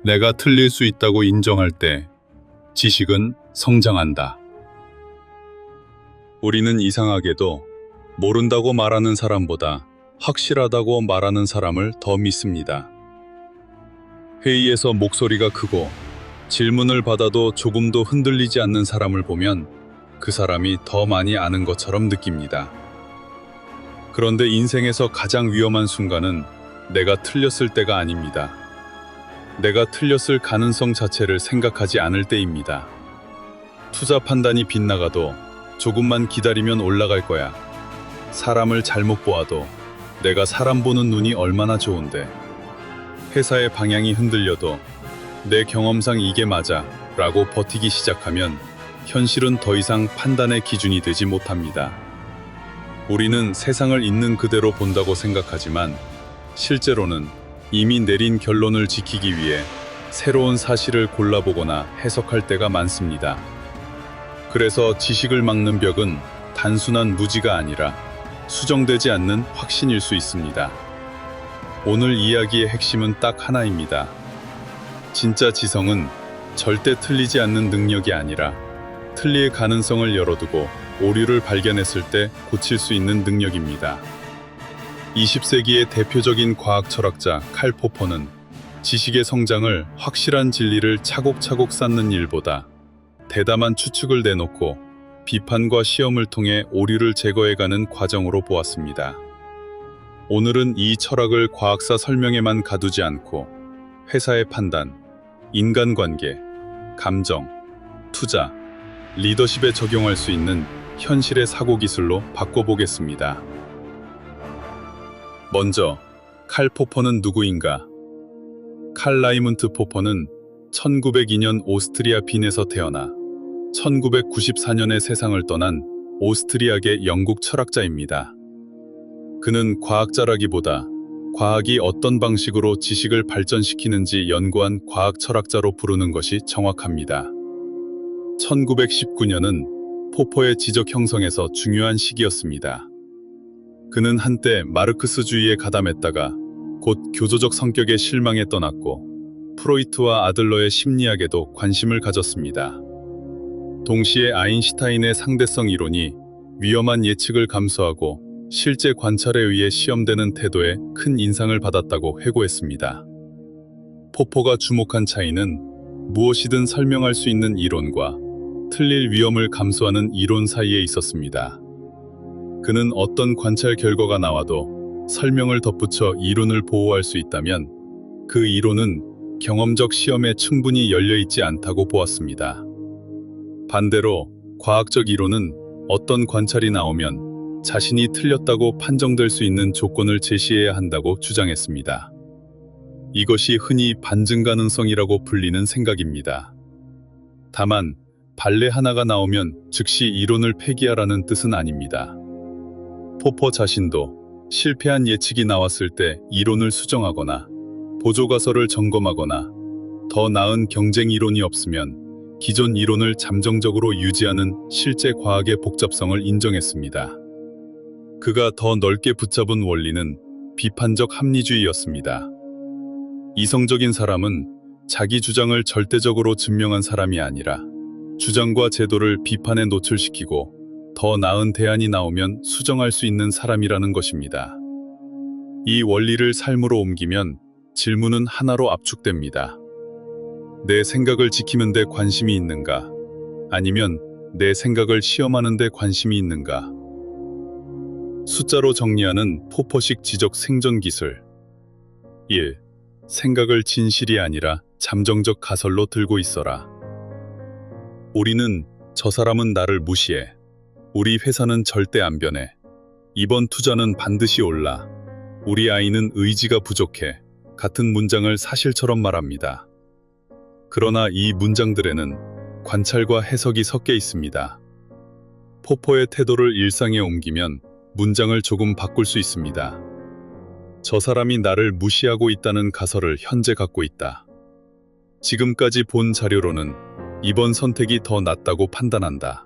내가 틀릴 수 있다고 인정할 때 지식은 성장한다. 우리는 이상하게도 모른다고 말하는 사람보다 확실하다고 말하는 사람을 더 믿습니다. 회의에서 목소리가 크고 질문을 받아도 조금도 흔들리지 않는 사람을 보면 그 사람이 더 많이 아는 것처럼 느낍니다. 그런데 인생에서 가장 위험한 순간은 내가 틀렸을 때가 아닙니다. 내가 틀렸을 가능성 자체를 생각하지 않을 때입니다. 투자 판단이 빗나가도 조금만 기다리면 올라갈 거야. 사람을 잘못 보아도 내가 사람 보는 눈이 얼마나 좋은데. 회사의 방향이 흔들려도 내 경험상 이게 맞아 라고 버티기 시작하면 현실은 더 이상 판단의 기준이 되지 못합니다. 우리는 세상을 있는 그대로 본다고 생각하지만 실제로는 이미 내린 결론을 지키기 위해 새로운 사실을 골라보거나 해석할 때가 많습니다. 그래서 지식을 막는 벽은 단순한 무지가 아니라 수정되지 않는 확신일 수 있습니다. 오늘 이야기의 핵심은 딱 하나입니다. 진짜 지성은 절대 틀리지 않는 능력이 아니라 틀릴 가능성을 열어두고 오류를 발견했을 때 고칠 수 있는 능력입니다. 20세기의 대표적인 과학 철학자 칼 포퍼는 지식의 성장을 확실한 진리를 차곡차곡 쌓는 일보다 대담한 추측을 내놓고 비판과 시험을 통해 오류를 제거해가는 과정으로 보았습니다. 오늘은 이 철학을 과학사 설명에만 가두지 않고 회사의 판단, 인간관계, 감정, 투자, 리더십에 적용할 수 있는 현실의 사고기술로 바꿔보겠습니다. 먼저, 칼 포퍼는 누구인가? 칼 라이문트 포퍼는 1902년 오스트리아 빈에서 태어나 1994년에 세상을 떠난 오스트리아계 영국 철학자입니다. 그는 과학자라기보다 과학이 어떤 방식으로 지식을 발전시키는지 연구한 과학 철학자로 부르는 것이 정확합니다. 1919년은 포퍼의 지적 형성에서 중요한 시기였습니다. 그는 한때 마르크스주의에 가담했다가 곧 교조적 성격에 실망해 떠났고 프로이트와 아들러의 심리학에도 관심을 가졌습니다. 동시에 아인슈타인의 상대성 이론이 위험한 예측을 감수하고 실제 관찰에 의해 시험되는 태도에 큰 인상을 받았다고 회고했습니다. 포퍼가 주목한 차이는 무엇이든 설명할 수 있는 이론과 틀릴 위험을 감수하는 이론 사이에 있었습니다. 그는 어떤 관찰 결과가 나와도 설명을 덧붙여 이론을 보호할 수 있다면 그 이론은 경험적 시험에 충분히 열려있지 않다고 보았습니다. 반대로 과학적 이론은 어떤 관찰이 나오면 자신이 틀렸다고 판정될 수 있는 조건을 제시해야 한다고 주장했습니다. 이것이 흔히 반증 가능성이라고 불리는 생각입니다. 다만 발레 하나가 나오면 즉시 이론을 폐기하라는 뜻은 아닙니다. 포퍼 자신도 실패한 예측이 나왔을 때 이론을 수정하거나 보조가설을 점검하거나 더 나은 경쟁 이론이 없으면 기존 이론을 잠정적으로 유지하는 실제 과학의 복잡성을 인정했습니다. 그가 더 넓게 붙잡은 원리는 비판적 합리주의였습니다. 이성적인 사람은 자기 주장을 절대적으로 증명한 사람이 아니라 주장과 제도를 비판에 노출시키고 더 나은 대안이 나오면 수정할 수 있는 사람이라는 것입니다. 이 원리를 삶으로 옮기면 질문은 하나로 압축됩니다. 내 생각을 지키는 데 관심이 있는가? 아니면 내 생각을 시험하는 데 관심이 있는가? 숫자로 정리하는 포퍼식 지적 생존 기술. 1. 생각을 진실이 아니라 잠정적 가설로 들고 있어라. 우리는 저 사람은 나를 무시해. 우리 회사는 절대 안 변해. 이번 투자는 반드시 올라. 우리 아이는 의지가 부족해. 같은 문장을 사실처럼 말합니다. 그러나 이 문장들에는 관찰과 해석이 섞여 있습니다. 포퍼의 태도를 일상에 옮기면 문장을 조금 바꿀 수 있습니다. 저 사람이 나를 무시하고 있다는 가설을 현재 갖고 있다. 지금까지 본 자료로는 이번 선택이 더 낫다고 판단한다.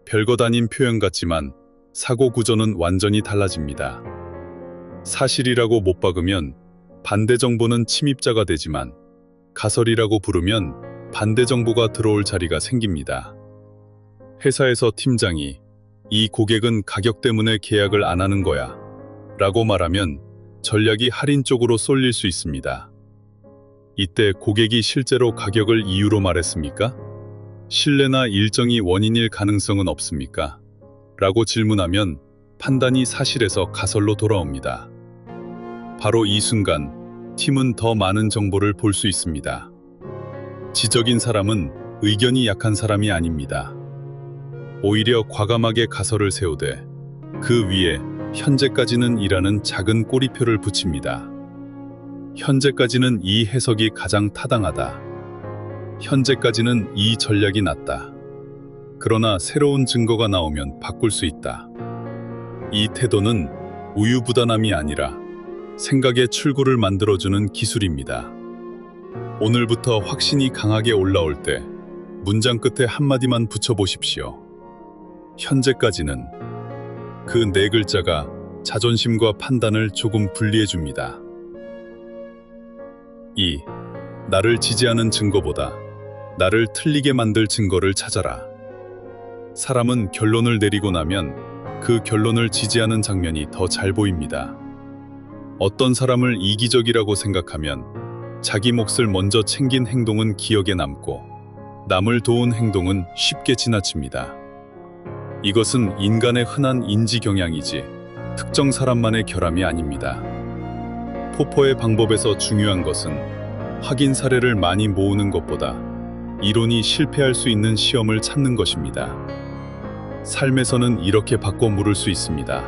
별것 아닌 표현 같지만 사고 구조는 완전히 달라집니다. 사실이라고 못 박으면 반대 정보는 침입자가 되지만 가설이라고 부르면 반대 정보가 들어올 자리가 생깁니다. 회사에서 팀장이 이 고객은 가격 때문에 계약을 안 하는 거야 라고 말하면 전략이 할인 쪽으로 쏠릴 수 있습니다. 이때 고객이 실제로 가격을 이유로 말했습니까? 신뢰나 일정이 원인일 가능성은 없습니까? 라고 질문하면 판단이 사실에서 가설로 돌아옵니다. 바로 이 순간 팀은 더 많은 정보를 볼 수 있습니다. 지적인 사람은 의견이 약한 사람이 아닙니다. 오히려 과감하게 가설을 세우되 그 위에 현재까지는 이라는 작은 꼬리표를 붙입니다. 현재까지는 이 해석이 가장 타당하다. 현재까지는 이 전략이 낫다. 그러나 새로운 증거가 나오면 바꿀 수 있다. 이 태도는 우유부단함이 아니라 생각의 출구를 만들어주는 기술입니다. 오늘부터 확신이 강하게 올라올 때 문장 끝에 한마디만 붙여보십시오. 현재까지는. 그 네 글자가 자존심과 판단을 조금 분리해줍니다. 2. 나를 지지하는 증거보다 나를 틀리게 만들 증거를 찾아라. 사람은 결론을 내리고 나면 그 결론을 지지하는 장면이 더 잘 보입니다. 어떤 사람을 이기적이라고 생각하면 자기 몫을 먼저 챙긴 행동은 기억에 남고 남을 도운 행동은 쉽게 지나칩니다. 이것은 인간의 흔한 인지 경향이지 특정 사람만의 결함이 아닙니다. 포포의 방법에서 중요한 것은 확인 사례를 많이 모으는 것보다 이론이 실패할 수 있는 시험을 찾는 것입니다. 삶에서는 이렇게 바꿔 물을 수 있습니다.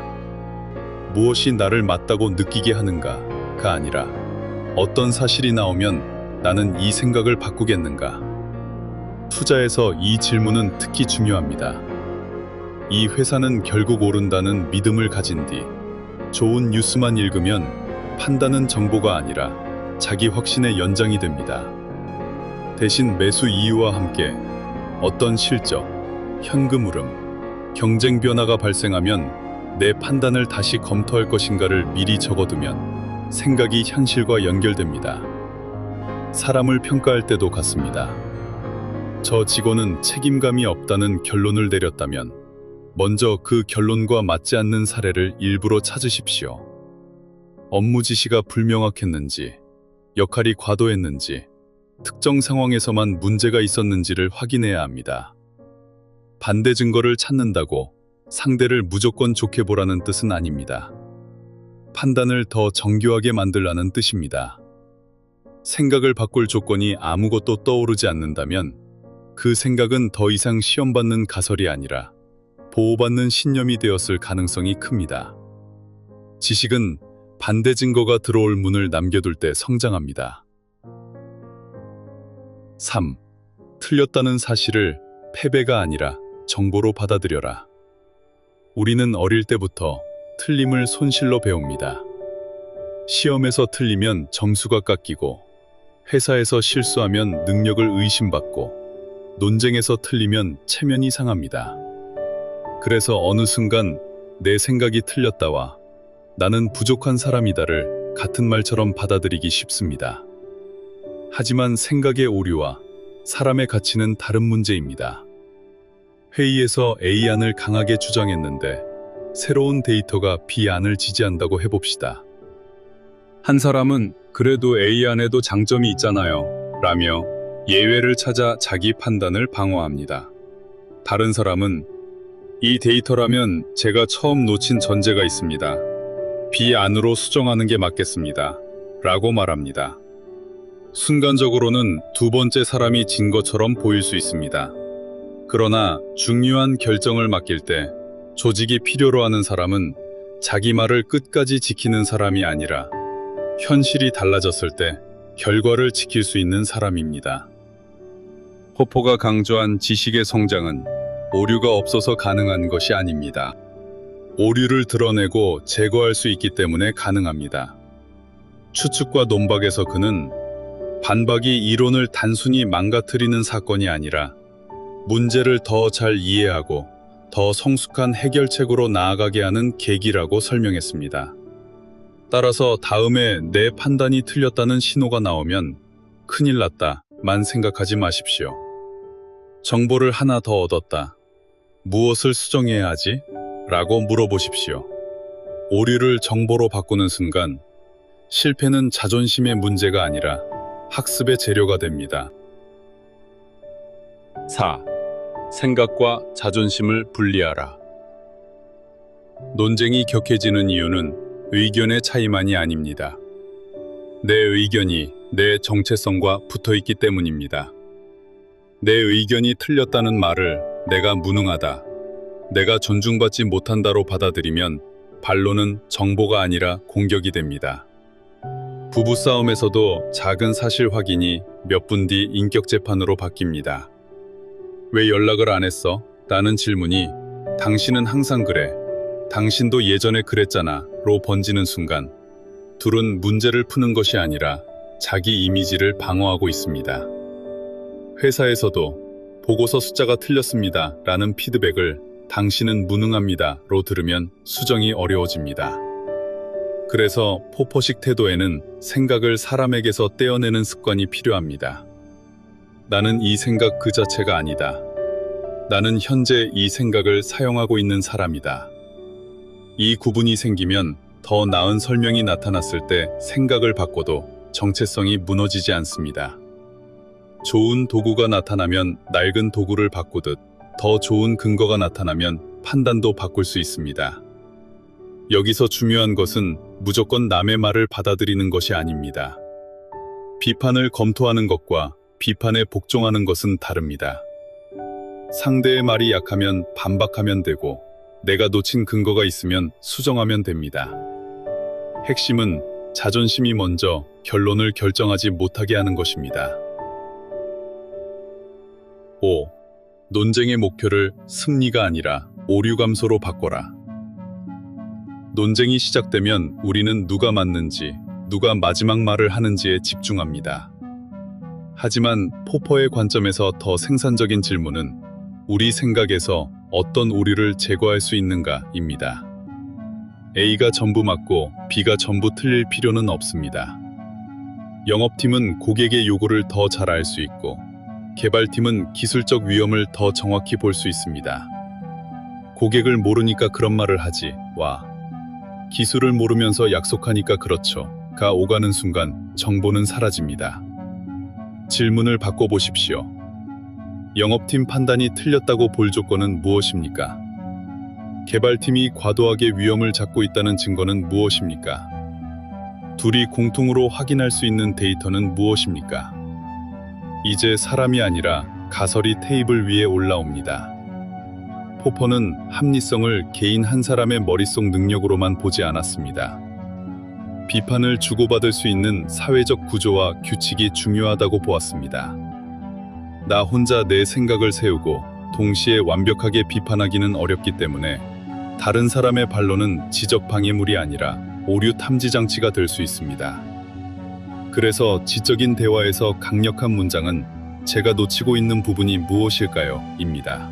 무엇이 나를 맞다고 느끼게 하는가가 아니라 어떤 사실이 나오면 나는 이 생각을 바꾸겠는가? 투자에서 이 질문은 특히 중요합니다. 이 회사는 결국 오른다는 믿음을 가진 뒤 좋은 뉴스만 읽으면 판단은 정보가 아니라 자기 확신의 연장이 됩니다. 대신 매수 이유와 함께 어떤 실적, 현금 흐름, 경쟁 변화가 발생하면 내 판단을 다시 검토할 것인가를 미리 적어두면 생각이 현실과 연결됩니다. 사람을 평가할 때도 같습니다. 저 직원은 책임감이 없다는 결론을 내렸다면 먼저 그 결론과 맞지 않는 사례를 일부러 찾으십시오. 업무 지시가 불명확했는지, 역할이 과도했는지, 특정 상황에서만 문제가 있었는지를 확인해야 합니다. 반대 증거를 찾는다고 상대를 무조건 좋게 보라는 뜻은 아닙니다. 판단을 더 정교하게 만들라는 뜻입니다. 생각을 바꿀 조건이 아무것도 떠오르지 않는다면 그 생각은 더 이상 시험받는 가설이 아니라 보호받는 신념이 되었을 가능성이 큽니다. 지식은 반대 증거가 들어올 문을 남겨둘 때 성장합니다. 3. 틀렸다는 사실을 패배가 아니라 정보로 받아들여라. 우리는 어릴 때부터 틀림을 손실로 배웁니다. 시험에서 틀리면 점수가 깎이고, 회사에서 실수하면 능력을 의심받고, 논쟁에서 틀리면 체면이 상합니다. 그래서 어느 순간 내 생각이 틀렸다와 나는 부족한 사람이다를 같은 말처럼 받아들이기 쉽습니다. 하지만 생각의 오류와 사람의 가치는 다른 문제입니다. 회의에서 A안을 강하게 주장했는데 새로운 데이터가 B안을 지지한다고 해봅시다. 한 사람은 그래도 A안에도 장점이 있잖아요 라며 예외를 찾아 자기 판단을 방어합니다. 다른 사람은 이 데이터라면 제가 처음 놓친 전제가 있습니다. B안으로 수정하는 게 맞겠습니다. 라고 말합니다. 순간적으로는 두 번째 사람이 진 것처럼 보일 수 있습니다. 그러나 중요한 결정을 맡길 때 조직이 필요로 하는 사람은 자기 말을 끝까지 지키는 사람이 아니라 현실이 달라졌을 때 결과를 지킬 수 있는 사람입니다. 포포가 강조한 지식의 성장은 오류가 없어서 가능한 것이 아닙니다. 오류를 드러내고 제거할 수 있기 때문에 가능합니다. 추측과 논박에서 그는 반박이 이론을 단순히 망가뜨리는 사건이 아니라 문제를 더 잘 이해하고 더 성숙한 해결책으로 나아가게 하는 계기라고 설명했습니다. 따라서 다음에 내 판단이 틀렸다는 신호가 나오면 큰일 났다만 생각하지 마십시오. 정보를 하나 더 얻었다. 무엇을 수정해야 하지? 라고 물어보십시오. 오류를 정보로 바꾸는 순간 실패는 자존심의 문제가 아니라 학습의 재료가 됩니다. 4. 생각과 자존심을 분리하라. 논쟁이 격해지는 이유는 의견의 차이만이 아닙니다. 내 의견이 내 정체성과 붙어있기 때문입니다. 내 의견이 틀렸다는 말을 내가 무능하다, 내가 존중받지 못한다로 받아들이면 반론은 정보가 아니라 공격이 됩니다. 부부싸움에서도 작은 사실 확인이 몇 분 뒤 인격 재판으로 바뀝니다. 왜 연락을 안 했어? 라는 질문이 당신은 항상 그래, 당신도 예전에 그랬잖아 로 번지는 순간 둘은 문제를 푸는 것이 아니라 자기 이미지를 방어하고 있습니다. 회사에서도 보고서 숫자가 틀렸습니다 라는 피드백을 당신은 무능합니다 로 들으면 수정이 어려워집니다. 그래서 포포식 태도에는 생각을 사람에게서 떼어내는 습관이 필요합니다. 나는 이 생각 그 자체가 아니다. 나는 현재 이 생각을 사용하고 있는 사람이다. 이 구분이 생기면 더 나은 설명이 나타났을 때 생각을 바꿔도 정체성이 무너지지 않습니다. 좋은 도구가 나타나면 낡은 도구를 바꾸듯 더 좋은 근거가 나타나면 판단도 바꿀 수 있습니다. 여기서 중요한 것은 무조건 남의 말을 받아들이는 것이 아닙니다. 비판을 검토하는 것과 비판에 복종하는 것은 다릅니다. 상대의 말이 약하면 반박하면 되고 내가 놓친 근거가 있으면 수정하면 됩니다. 핵심은 자존심이 먼저 결론을 결정하지 못하게 하는 것입니다. 5. 논쟁의 목표를 승리가 아니라 오류 감소로 바꿔라. 논쟁이 시작되면 우리는 누가 맞는지, 누가 마지막 말을 하는지에 집중합니다. 하지만 포퍼의 관점에서 더 생산적인 질문은 우리 생각에서 어떤 오류를 제거할 수 있는가입니다. A가 전부 맞고 B가 전부 틀릴 필요는 없습니다. 영업팀은 고객의 요구를 더 잘 알 수 있고 개발팀은 기술적 위험을 더 정확히 볼 수 있습니다. 고객을 모르니까 그런 말을 하지 와 기술을 모르면서 약속하니까 그렇죠 가 오가는 순간 정보는 사라집니다. 질문을 바꿔보십시오. 영업팀 판단이 틀렸다고 볼 조건은 무엇입니까? 개발팀이 과도하게 위험을 잡고 있다는 증거는 무엇입니까? 둘이 공통으로 확인할 수 있는 데이터는 무엇입니까? 이제 사람이 아니라 가설이 테이블 위에 올라옵니다. 포퍼는 합리성을 개인 한 사람의 머릿속 능력으로만 보지 않았습니다. 비판을 주고받을 수 있는 사회적 구조와 규칙이 중요하다고 보았습니다. 나 혼자 내 생각을 세우고 동시에 완벽하게 비판하기는 어렵기 때문에 다른 사람의 반론은 지적 방해물이 아니라 오류 탐지 장치가 될 수 있습니다. 그래서 지적인 대화에서 강력한 문장은 제가 놓치고 있는 부분이 무엇일까요? 입니다.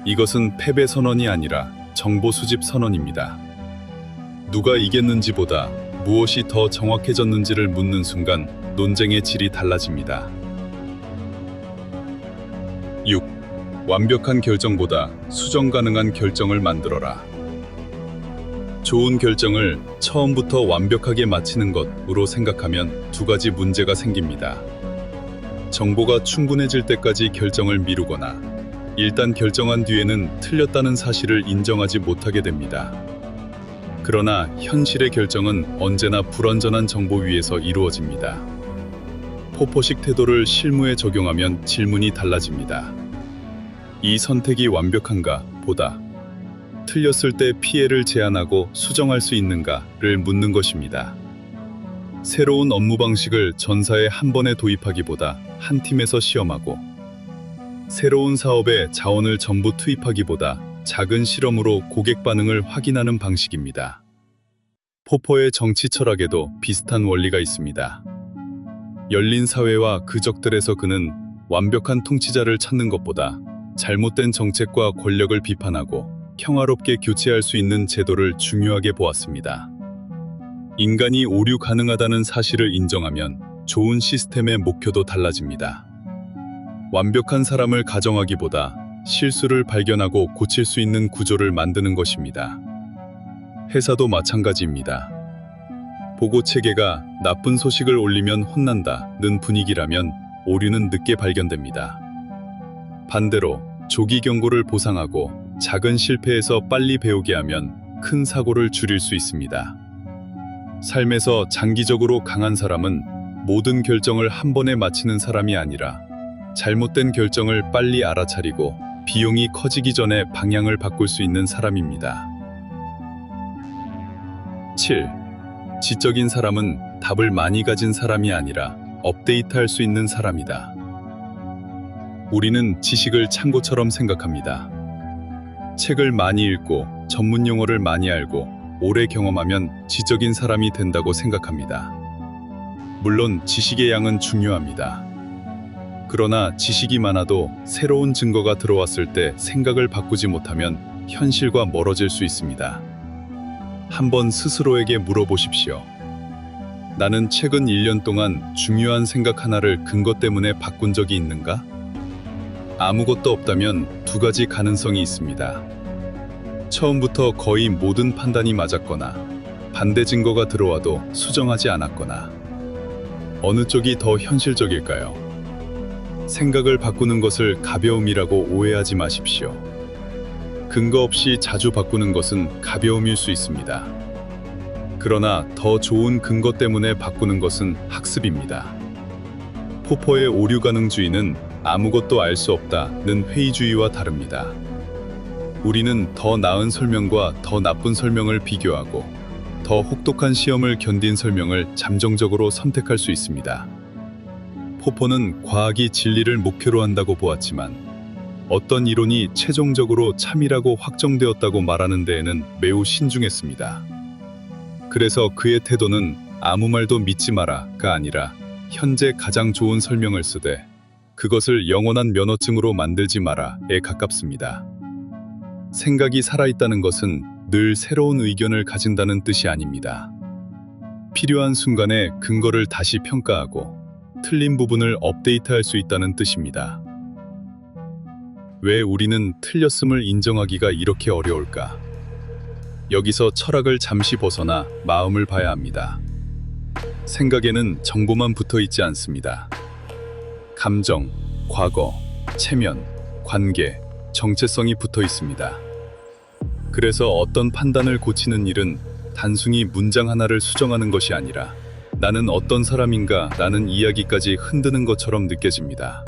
이것은 패배 선언이 아니라 정보 수집 선언입니다. 누가 이겼는지보다 무엇이 더 정확해졌는지를 묻는 순간 논쟁의 질이 달라집니다. 6. 완벽한 결정보다 수정 가능한 결정을 만들어라. 좋은 결정을 처음부터 완벽하게 마치는 것으로 생각하면 두 가지 문제가 생깁니다. 정보가 충분해질 때까지 결정을 미루거나 일단 결정한 뒤에는 틀렸다는 사실을 인정하지 못하게 됩니다. 그러나 현실의 결정은 언제나 불완전한 정보 위에서 이루어집니다. 포포식 태도를 실무에 적용하면 질문이 달라집니다. 이 선택이 완벽한가 보다 틀렸을 때 피해를 제한하고 수정할 수 있는가를 묻는 것입니다. 새로운 업무 방식을 전사에 한 번에 도입하기보다 한 팀에서 시험하고 새로운 사업에 자원을 전부 투입하기보다 작은 실험으로 고객 반응을 확인하는 방식입니다. 포퍼의 정치 철학에도 비슷한 원리가 있습니다. 열린 사회와 그 적들에서 그는 완벽한 통치자를 찾는 것보다 잘못된 정책과 권력을 비판하고 평화롭게 교체할 수 있는 제도를 중요하게 보았습니다. 인간이 오류 가능하다는 사실을 인정하면 좋은 시스템의 목표도 달라집니다. 완벽한 사람을 가정하기보다 실수를 발견하고 고칠 수 있는 구조를 만드는 것입니다. 회사도 마찬가지입니다. 보고 체계가 나쁜 소식을 올리면 혼난다는 분위기라면 오류는 늦게 발견됩니다. 반대로 조기 경고를 보상하고 작은 실패에서 빨리 배우게 하면 큰 사고를 줄일 수 있습니다. 삶에서 장기적으로 강한 사람은 모든 결정을 한 번에 마치는 사람이 아니라 잘못된 결정을 빨리 알아차리고 비용이 커지기 전에 방향을 바꿀 수 있는 사람입니다. 7. 지적인 사람은 답을 많이 가진 사람이 아니라 업데이트할 수 있는 사람이다. 우리는 지식을 창고처럼 생각합니다. 책을 많이 읽고 전문 용어를 많이 알고 오래 경험하면 지적인 사람이 된다고 생각합니다. 물론 지식의 양은 중요합니다. 그러나 지식이 많아도 새로운 증거가 들어왔을 때 생각을 바꾸지 못하면 현실과 멀어질 수 있습니다. 한번 스스로에게 물어보십시오. 나는 최근 1년 동안 중요한 생각 하나를 근거 때문에 바꾼 적이 있는가? 아무것도 없다면 두 가지 가능성이 있습니다. 처음부터 거의 모든 판단이 맞았거나 반대 증거가 들어와도 수정하지 않았거나. 어느 쪽이 더 현실적일까요? 생각을 바꾸는 것을 가벼움이라고 오해하지 마십시오. 근거 없이 자주 바꾸는 것은 가벼움일 수 있습니다. 그러나 더 좋은 근거 때문에 바꾸는 것은 학습입니다. 포퍼의 오류 가능주의는 아무것도 알 수 없다는 회의주의와 다릅니다. 우리는 더 나은 설명과 더 나쁜 설명을 비교하고 더 혹독한 시험을 견딘 설명을 잠정적으로 선택할 수 있습니다. 포퍼는 과학이 진리를 목표로 한다고 보았지만 어떤 이론이 최종적으로 참이라고 확정되었다고 말하는 데에는 매우 신중했습니다. 그래서 그의 태도는 아무 말도 믿지 마라가 아니라 현재 가장 좋은 설명을 쓰되 그것을 영원한 면허증으로 만들지 마라에 가깝습니다. 생각이 살아있다는 것은 늘 새로운 의견을 가진다는 뜻이 아닙니다. 필요한 순간에 근거를 다시 평가하고 틀린 부분을 업데이트할 수 있다는 뜻입니다. 왜 우리는 틀렸음을 인정하기가 이렇게 어려울까? 여기서 철학을 잠시 벗어나 마음을 봐야 합니다. 생각에는 정보만 붙어 있지 않습니다. 감정, 과거, 체면, 관계, 정체성이 붙어 있습니다. 그래서 어떤 판단을 고치는 일은 단순히 문장 하나를 수정하는 것이 아니라 나는 어떤 사람인가 라는 이야기까지 흔드는 것처럼 느껴집니다.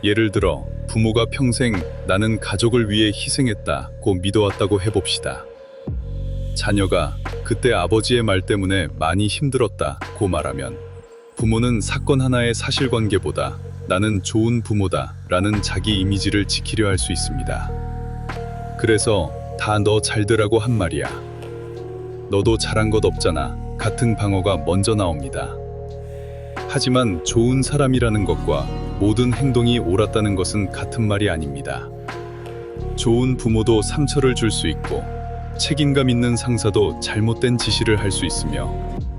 예를 들어 부모가 평생 나는 가족을 위해 희생했다고 믿어왔다고 해봅시다. 자녀가 그때 아버지의 말 때문에 많이 힘들었다고 말하면 부모는 사건 하나의 사실관계보다 나는 좋은 부모다 라는 자기 이미지를 지키려 할 수 있습니다. 그래서 다 너 잘되라고 한 말이야. 너도 잘한 것 없잖아 같은 방어가 먼저 나옵니다. 하지만 좋은 사람이라는 것과 모든 행동이 옳았다는 것은 같은 말이 아닙니다. 좋은 부모도 상처를 줄 수 있고 책임감 있는 상사도 잘못된 지시를 할 수 있으며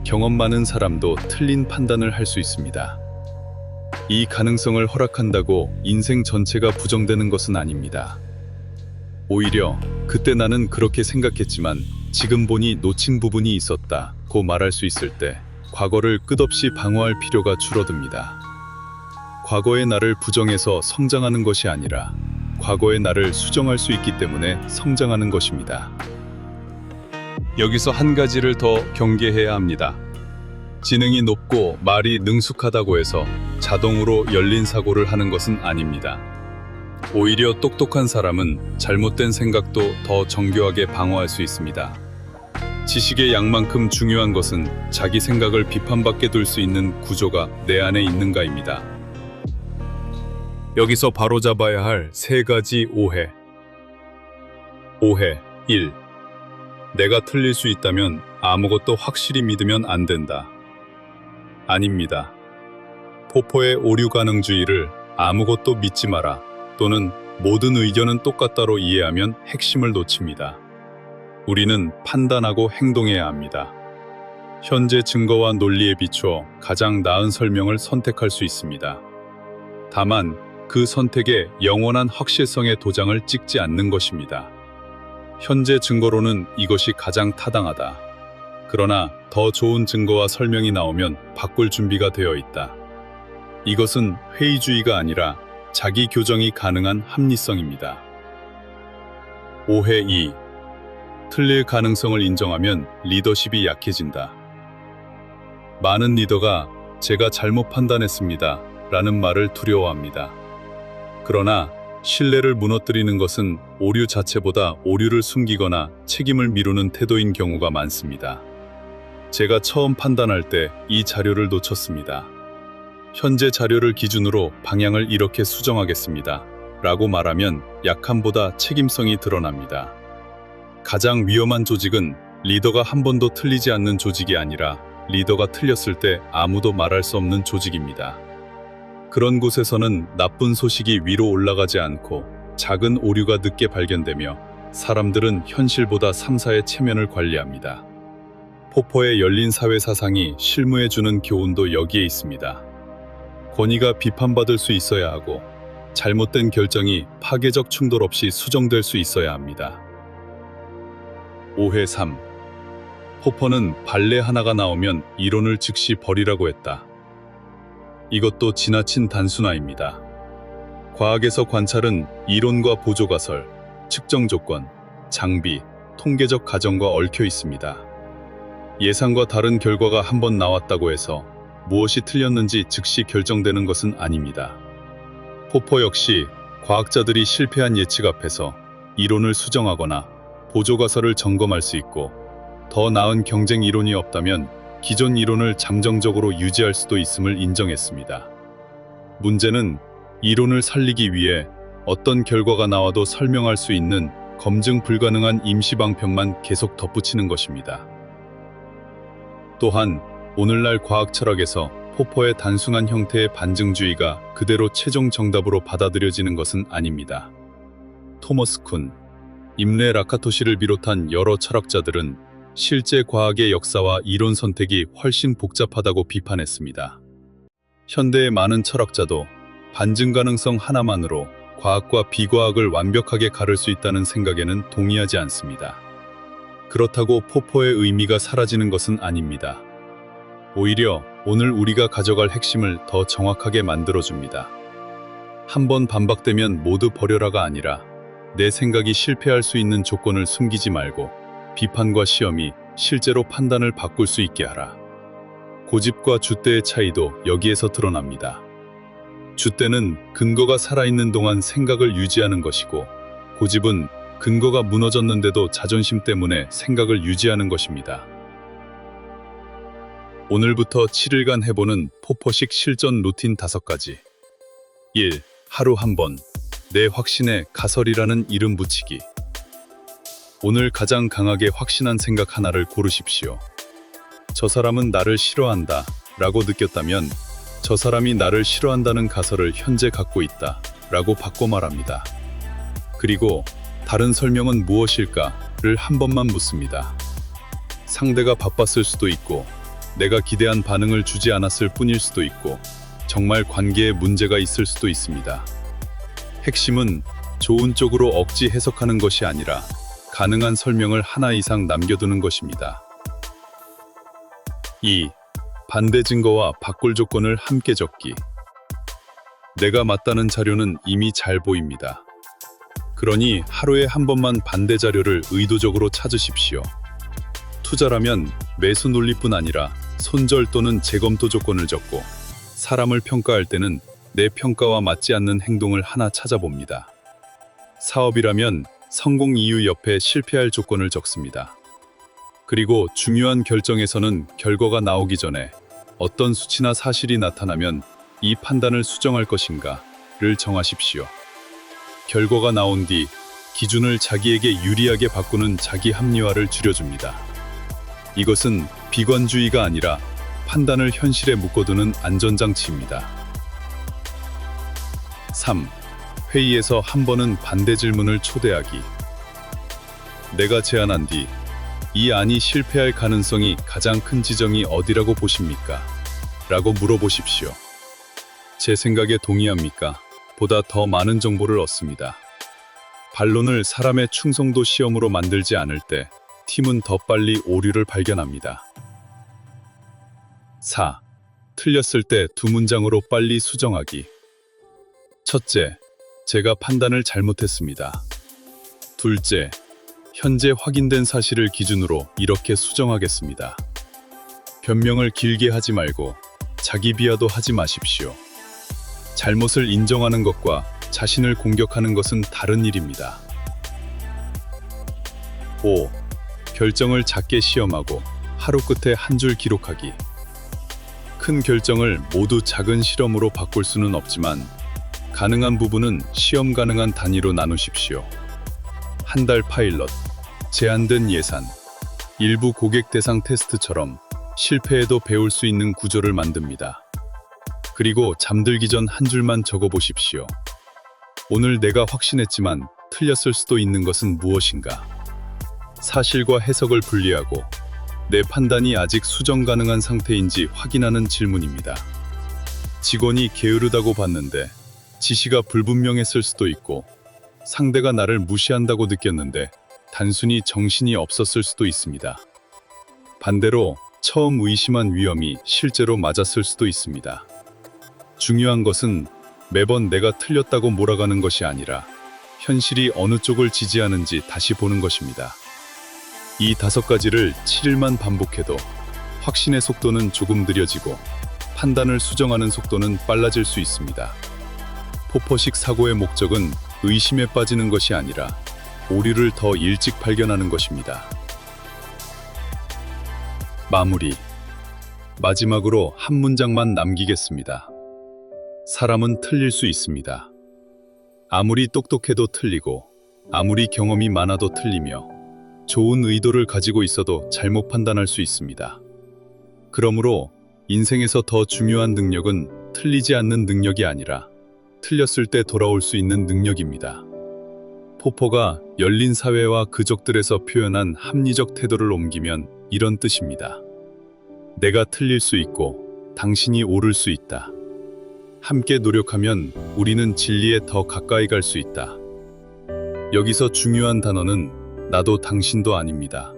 경험 많은 사람도 틀린 판단을 할 수 있습니다. 이 가능성을 허락한다고 인생 전체가 부정되는 것은 아닙니다. 오히려 그때 나는 그렇게 생각했지만 지금 보니 놓친 부분이 있었다고 말할 수 있을 때 과거를 끝없이 방어할 필요가 줄어듭니다. 과거의 나를 부정해서 성장하는 것이 아니라 과거의 나를 수정할 수 있기 때문에 성장하는 것입니다. 여기서 한 가지를 더 경계해야 합니다. 지능이 높고 말이 능숙하다고 해서 자동으로 열린 사고를 하는 것은 아닙니다. 오히려 똑똑한 사람은 잘못된 생각도 더 정교하게 방어할 수 있습니다. 지식의 양만큼 중요한 것은 자기 생각을 비판받게 둘 수 있는 구조가 내 안에 있는가입니다. 여기서 바로잡아야 할 세 가지 오해. 오해 1. 내가 틀릴 수 있다면 아무것도 확실히 믿으면 안 된다. 아닙니다. 포퍼의 오류 가능주의를 아무것도 믿지 마라 또는 모든 의견은 똑같다로 이해하면 핵심을 놓칩니다. 우리는 판단하고 행동해야 합니다. 현재 증거와 논리에 비춰 가장 나은 설명을 선택할 수 있습니다. 다만 그 선택에 영원한 확실성의 도장을 찍지 않는 것입니다. 현재 증거로는 이것이 가장 타당하다. 그러나 더 좋은 증거와 설명이 나오면 바꿀 준비가 되어 있다. 이것은 회의주의가 아니라 자기 교정이 가능한 합리성입니다. 오해 2. 틀릴 가능성을 인정하면 리더십이 약해진다. 많은 리더가 제가 잘못 판단했습니다 라는 말을 두려워합니다. 그러나 신뢰를 무너뜨리는 것은 오류 자체보다 오류를 숨기거나 책임을 미루는 태도인 경우가 많습니다. 제가 처음 판단할 때 이 자료를 놓쳤습니다. 현재 자료를 기준으로 방향을 이렇게 수정하겠습니다 라고 말하면 약함보다 책임성이 드러납니다. 가장 위험한 조직은 리더가 한 번도 틀리지 않는 조직이 아니라 리더가 틀렸을 때 아무도 말할 수 없는 조직입니다. 그런 곳에서는 나쁜 소식이 위로 올라가지 않고 작은 오류가 늦게 발견되며 사람들은 현실보다 3사의 체면을 관리합니다. 포퍼의 열린 사회 사상이 실무에 주는 교훈도 여기에 있습니다. 권위가 비판받을 수 있어야 하고 잘못된 결정이 파괴적 충돌 없이 수정될 수 있어야 합니다. 오해 3. 포퍼는 발레 하나가 나오면 이론을 즉시 버리라고 했다. 이것도 지나친 단순화입니다. 과학에서 관찰은 이론과 보조가설, 측정 조건, 장비, 통계적 가정과 얽혀 있습니다. 예상과 다른 결과가 한 번 나왔다고 해서 무엇이 틀렸는지 즉시 결정되는 것은 아닙니다. 포퍼 역시 과학자들이 실패한 예측 앞에서 이론을 수정하거나 보조가설을 점검할 수 있고 더 나은 경쟁 이론이 없다면 기존 이론을 잠정적으로 유지할 수도 있음을 인정했습니다. 문제는 이론을 살리기 위해 어떤 결과가 나와도 설명할 수 있는 검증 불가능한 임시방편만 계속 덧붙이는 것입니다. 또한 오늘날 과학 철학에서 포퍼의 단순한 형태의 반증주의가 그대로 최종 정답으로 받아들여지는 것은 아닙니다. 토머스 쿤, 임레 라카토시를 비롯한 여러 철학자들은 실제 과학의 역사와 이론 선택이 훨씬 복잡하다고 비판했습니다. 현대의 많은 철학자도 반증 가능성 하나만으로 과학과 비과학을 완벽하게 가를 수 있다는 생각에는 동의하지 않습니다. 그렇다고 포퍼의 의미가 사라지는 것은 아닙니다. 오히려 오늘 우리가 가져갈 핵심을 더 정확하게 만들어줍니다. 한번 반박되면 모두 버려라가 아니라 내 생각이 실패할 수 있는 조건을 숨기지 말고 비판과 시험이 실제로 판단을 바꿀 수 있게 하라. 고집과 줏대의 차이도 여기에서 드러납니다. 줏대는 근거가 살아있는 동안 생각을 유지하는 것이고 고집은 근거가 무너졌는데도 자존심 때문에 생각을 유지하는 것입니다. 오늘부터 7일간 해보는 포퍼식 실전 루틴 5가지. 1. 하루 한 번. 내 확신에 가설이라는 이름 붙이기. 오늘 가장 강하게 확신한 생각 하나를 고르십시오. 저 사람은 나를 싫어한다 라고 느꼈다면 저 사람이 나를 싫어한다는 가설을 현재 갖고 있다 라고 바꿔 말합니다. 그리고 다른 설명은 무엇일까를 한 번만 묻습니다. 상대가 바빴을 수도 있고 내가 기대한 반응을 주지 않았을 뿐일 수도 있고 정말 관계에 문제가 있을 수도 있습니다. 핵심은 좋은 쪽으로 억지 해석하는 것이 아니라 가능한 설명을 하나 이상 남겨두는 것입니다. 2. 반대 증거와 바꿀 조건을 함께 적기. 내가 맞다는 자료는 이미 잘 보입니다. 그러니 하루에 한 번만 반대 자료를 의도적으로 찾으십시오. 투자라면 매수 논리뿐 아니라 손절 또는 재검토 조건을 적고 사람을 평가할 때는 내 평가와 맞지 않는 행동을 하나 찾아봅니다. 사업이라면 성공 이유 옆에 실패할 조건을 적습니다. 그리고 중요한 결정에서는 결과가 나오기 전에 어떤 수치나 사실이 나타나면 이 판단을 수정할 것인가를 정하십시오. 결과가 나온 뒤 기준을 자기에게 유리하게 바꾸는 자기 합리화를 줄여줍니다. 이것은 비관주의가 아니라 판단을 현실에 묶어두는 안전장치입니다. 3. 회의에서 한 번은 반대 질문을 초대하기. 내가 제안한 뒤 이 안이 실패할 가능성이 가장 큰 지점이 어디라고 보십니까? 라고 물어보십시오. 제 생각에 동의합니까? 보다 더 많은 정보를 얻습니다. 반론을 사람의 충성도 시험으로 만들지 않을 때 팀은 더 빨리 오류를 발견합니다. 4. 틀렸을 때 두 문장으로 빨리 수정하기. 첫째, 제가 판단을 잘못했습니다. 둘째, 현재 확인된 사실을 기준으로 이렇게 수정하겠습니다. 변명을 길게 하지 말고 자기 비하도 하지 마십시오. 잘못을 인정하는 것과 자신을 공격하는 것은 다른 일입니다. 5. 결정을 작게 시험하고 하루 끝에 한 줄 기록하기. 큰 결정을 모두 작은 실험으로 바꿀 수는 없지만 가능한 부분은 시험 가능한 단위로 나누십시오. 한 달 파일럿, 제한된 예산, 일부 고객 대상 테스트처럼 실패해도 배울 수 있는 구조를 만듭니다. 그리고 잠들기 전 한 줄만 적어보십시오. 오늘 내가 확신했지만 틀렸을 수도 있는 것은 무엇인가? 사실과 해석을 분리하고 내 판단이 아직 수정 가능한 상태인지 확인하는 질문입니다. 직원이 게으르다고 봤는데 지시가 불분명했을 수도 있고, 상대가 나를 무시한다고 느꼈는데 단순히 정신이 없었을 수도 있습니다. 반대로 처음 의심한 위험이 실제로 맞았을 수도 있습니다. 중요한 것은 매번 내가 틀렸다고 몰아가는 것이 아니라 현실이 어느 쪽을 지지하는지 다시 보는 것입니다. 이 5가지를 7일만 반복해도 확신의 속도는 조금 느려지고 판단을 수정하는 속도는 빨라질 수 있습니다. 포퍼식 사고의 목적은 의심에 빠지는 것이 아니라 오류를 더 일찍 발견하는 것입니다. 마무리. 마지막으로 한 문장만 남기겠습니다. 사람은 틀릴 수 있습니다. 아무리 똑똑해도 틀리고, 아무리 경험이 많아도 틀리며, 좋은 의도를 가지고 있어도 잘못 판단할 수 있습니다. 그러므로 인생에서 더 중요한 능력은 틀리지 않는 능력이 아니라 틀렸을 때 돌아올 수 있는 능력입니다. 포퍼가 열린 사회와 그족들에서 표현한 합리적 태도를 옮기면 이런 뜻입니다. 내가 틀릴 수 있고 당신이 옳을 수 있다. 함께 노력하면 우리는 진리에 더 가까이 갈 수 있다. 여기서 중요한 단어는 나도 당신도 아닙니다.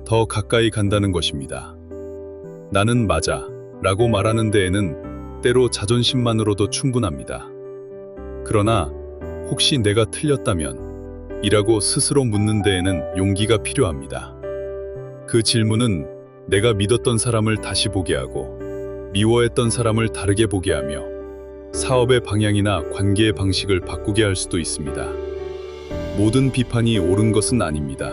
더 가까이 간다는 것입니다. 나는 맞아 라고 말하는 데에는 때로 자존심만으로도 충분합니다. 그러나 혹시 내가 틀렸다면? 이라고 스스로 묻는 데에는 용기가 필요합니다. 그 질문은 내가 믿었던 사람을 다시 보게 하고 미워했던 사람을 다르게 보게 하며 사업의 방향이나 관계의 방식을 바꾸게 할 수도 있습니다. 모든 비판이 옳은 것은 아닙니다.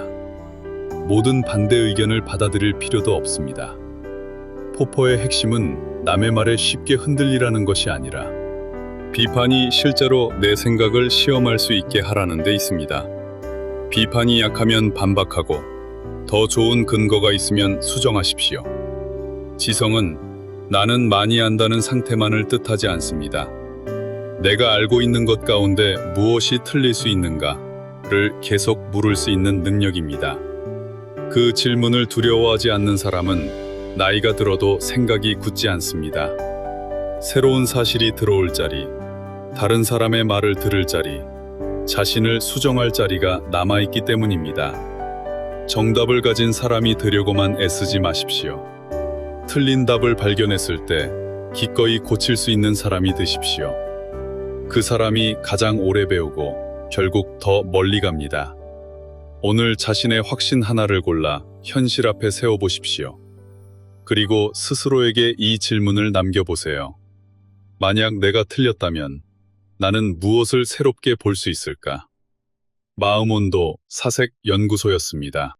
모든 반대 의견을 받아들일 필요도 없습니다. 포퍼의 핵심은 남의 말에 쉽게 흔들리라는 것이 아니라 비판이 실제로 내 생각을 시험할 수 있게 하라는 데 있습니다. 비판이 약하면 반박하고 더 좋은 근거가 있으면 수정하십시오. 지성은 나는 많이 안다는 상태만을 뜻하지 않습니다. 내가 알고 있는 것 가운데 무엇이 틀릴 수 있는가를 계속 물을 수 있는 능력입니다. 그 질문을 두려워하지 않는 사람은 나이가 들어도 생각이 굳지 않습니다. 새로운 사실이 들어올 자리, 다른 사람의 말을 들을 자리, 자신을 수정할 자리가 남아있기 때문입니다. 정답을 가진 사람이 되려고만 애쓰지 마십시오. 틀린 답을 발견했을 때 기꺼이 고칠 수 있는 사람이 되십시오. 그 사람이 가장 오래 배우고 결국 더 멀리 갑니다. 오늘 자신의 확신 하나를 골라 현실 앞에 세워보십시오. 그리고 스스로에게 이 질문을 남겨보세요. 만약 내가 틀렸다면 나는 무엇을 새롭게 볼 수 있을까? 마음온도 사색 연구소였습니다.